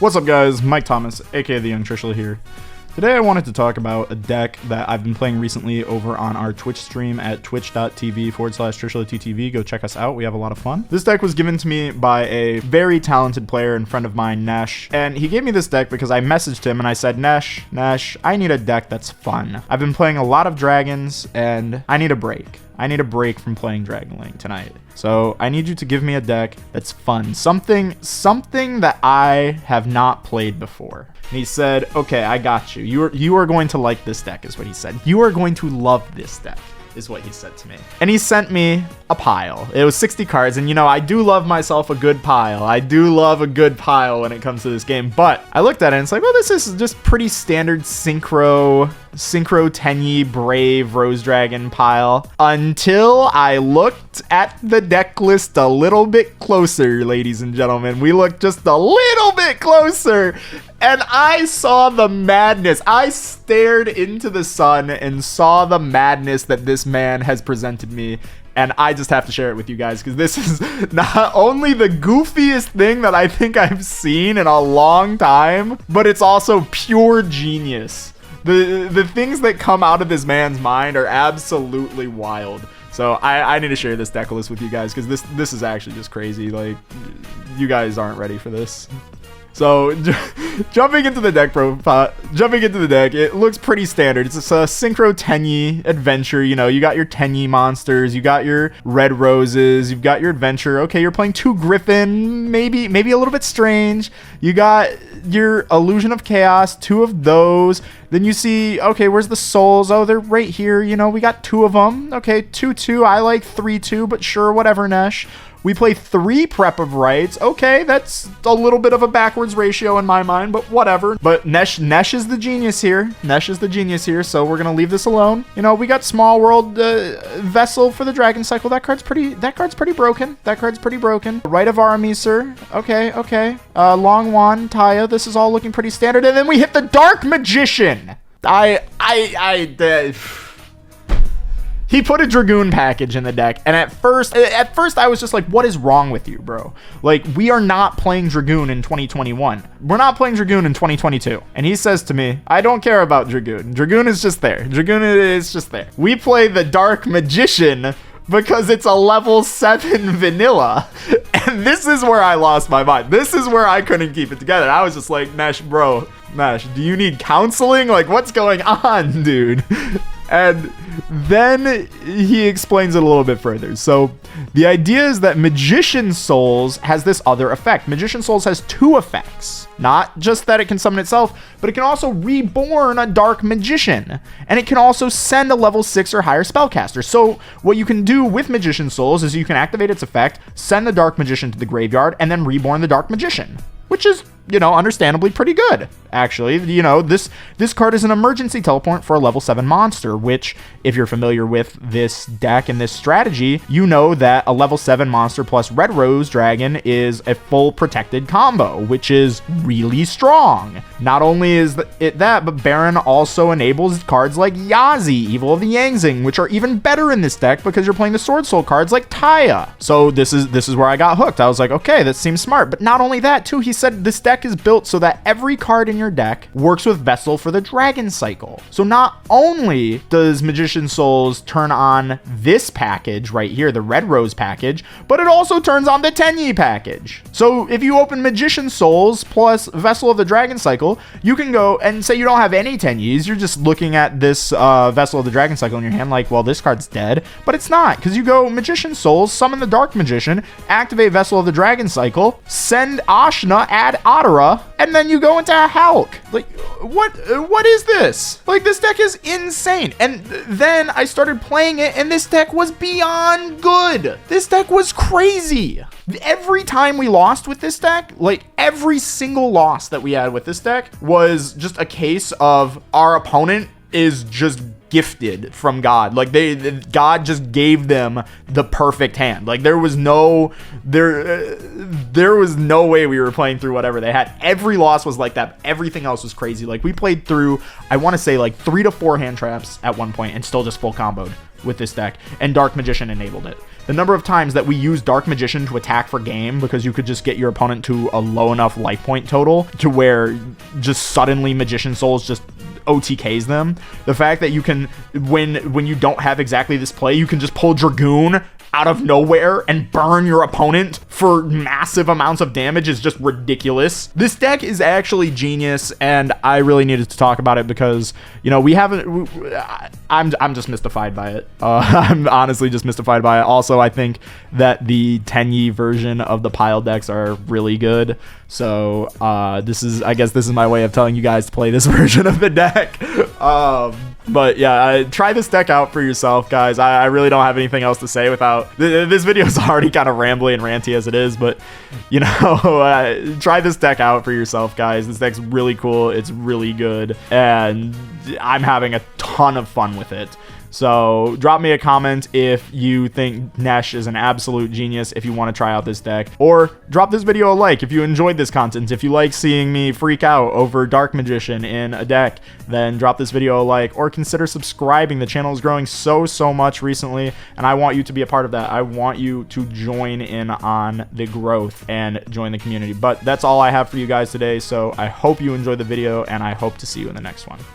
What's up guys, Mike Thomas, aka the Young Trishula here. Today I wanted to talk about a deck that I've been playing recently over on our Twitch stream at twitch.tv/TrishulatTV. Go check us out, we have a lot of fun. This deck was given to me by a very talented player and friend of mine, Nesh, and he gave me this deck because I messaged him and I said, Nesh, I need a deck that's fun. I've been playing a lot of dragons and I need a break. I need a break from playing Dragon Link tonight. So I need you to give me a deck that's fun. Something that I have not played before. And he said, okay, I got you. You are going to like this deck, is what he said. You are going to love this deck, is what he said to me. And he sent me a pile. It was 60 cards, and you know, I do love myself a good pile. I do love a good pile when it comes to this game, but I looked at it and it's like, well, this is just pretty standard Synchro Tenyi Brave Rose Dragon pile, until I looked at the deck list a little bit closer, ladies and gentlemen. We looked just a little bit closer, and I saw the madness. I stared into the sun and saw the madness that this man has presented me. And I just have to share it with you guys because this is not only the goofiest thing that I think I've seen in a long time, but it's also pure genius. The things that come out of this man's mind are absolutely wild. So I need to share this deck list with you guys because this is actually just crazy. Like, you guys aren't ready for this. So, jumping into the deck, it looks pretty standard. It's a Synchro Tenyi adventure. You know, you got your Tenyi monsters, you got your red roses, you've got your adventure. Okay, you're playing 2 Griffin, maybe a little bit strange. You got your Illusion of Chaos, 2 of those. Then you see, okay, where's the souls? Oh, they're right here. You know, we got 2 of them. Okay, 2/2. I like 3/2, but sure, whatever, Nesh. We play 3 Prep of Rights. Okay, that's a little bit of a backwards ratio in my mind, but whatever. But Nesh is the genius here. Nesh is the genius here, so we're gonna leave this alone. You know, we got Small World Vessel for the Dragon Cycle. That card's pretty broken. Rite of Arameser. Okay. Long Wand, Taya. This is all looking pretty standard. And then we hit the Dark Magician. He put a Dragoon package in the deck, and at first I was just like, what is wrong with you, bro? Like, we are not playing Dragoon in 2021. We're not playing Dragoon in 2022. And he says to me, I don't care about Dragoon. Dragoon is just there. Dragoon is just there. We play the Dark Magician because it's a level 7 vanilla. And this is where I lost my mind. This is where I couldn't keep it together. I was just like, Nesh, do you need counseling? Like, what's going on, dude? And then he explains it a little bit further. So the idea is that Magician Souls has this other effect. Magician Souls has 2 effects. Not just that it can summon itself, but it can also reborn a Dark Magician. And it can also send a level 6 or higher spellcaster. So what you can do with Magician Souls is you can activate its effect, send the Dark Magician to the graveyard, and then reborn the Dark Magician. Which is, you know, understandably pretty good, actually. You know, this card is an emergency teleport for a level 7 monster, which, if you're familiar with this deck and this strategy, you know that a level 7 monster plus Red Rose Dragon is a full protected combo, which is really strong. Not only is it that, but Baron also enables cards like Yazi, Evil of the Yangzing, which are even better in this deck because you're playing the Sword Soul cards like Taya. So this is where I got hooked. I was like, okay, that seems smart. But not only that, too, he said this deck is built so that every card in your deck works with Vessel for the Dragon Cycle. So not only does Magician Souls turn on this package right here, the Red Rose package, but it also turns on the Tenyi package. So if you open Magician Souls plus Vessel of the Dragon Cycle, you can go and say you don't have any Tenyis. You're just looking at this Vessel of the Dragon Cycle in your hand like, well, this card's dead. But it's not, because you go Magician Souls, summon the Dark Magician, activate Vessel of the Dragon Cycle, send Ashna, add Adara, and then you go into Hulk. Like, what is this? Like, this deck is insane. And then I started playing it, and this deck was beyond good. This deck was crazy. Every time we lost with this deck, like every single loss that we had with this deck was just a case of our opponent is just gifted from God. Like God just gave them the perfect hand. Like there was no way we were playing through whatever they had. Every loss was like that. Everything else was crazy. Like we played through, I want to say like 3 to 4 hand traps at one point and still just full comboed. with this deck, and Dark Magician enabled it. The number of times that we use Dark Magician to attack for game because you could just get your opponent to a low enough life point total to where just suddenly Magician Souls just OTKs them. The fact that you can, when you don't have exactly this play, you can just pull Dragoon out of nowhere and burn your opponent for massive amounts of damage is just ridiculous. This deck is actually genius, and I really needed to talk about it because, you know, I'm just mystified by it. I'm honestly just mystified by it. Also, I think that the Tenyi version of the pile decks are really good. So I guess this is my way of telling you guys to play this version of the deck. But yeah, try this deck out for yourself, guys. I really don't have anything else to say without this video is already kind of rambly and ranty as it is, but you know, try this deck out for yourself, guys. This deck's really cool. It's really good, and I'm having a ton of fun with it. So drop me a comment if you think Nesh is an absolute genius, if you want to try out this deck, or drop this video a like if you enjoyed this content. If you like seeing me freak out over Dark Magician in a deck, then drop this video a like, or consider subscribing. The channel is growing so much recently, and I want you to be a part of that. I want you to join in on the growth and join the community. But that's all I have for you guys today, so I hope you enjoyed the video, and I hope to see you in the next one.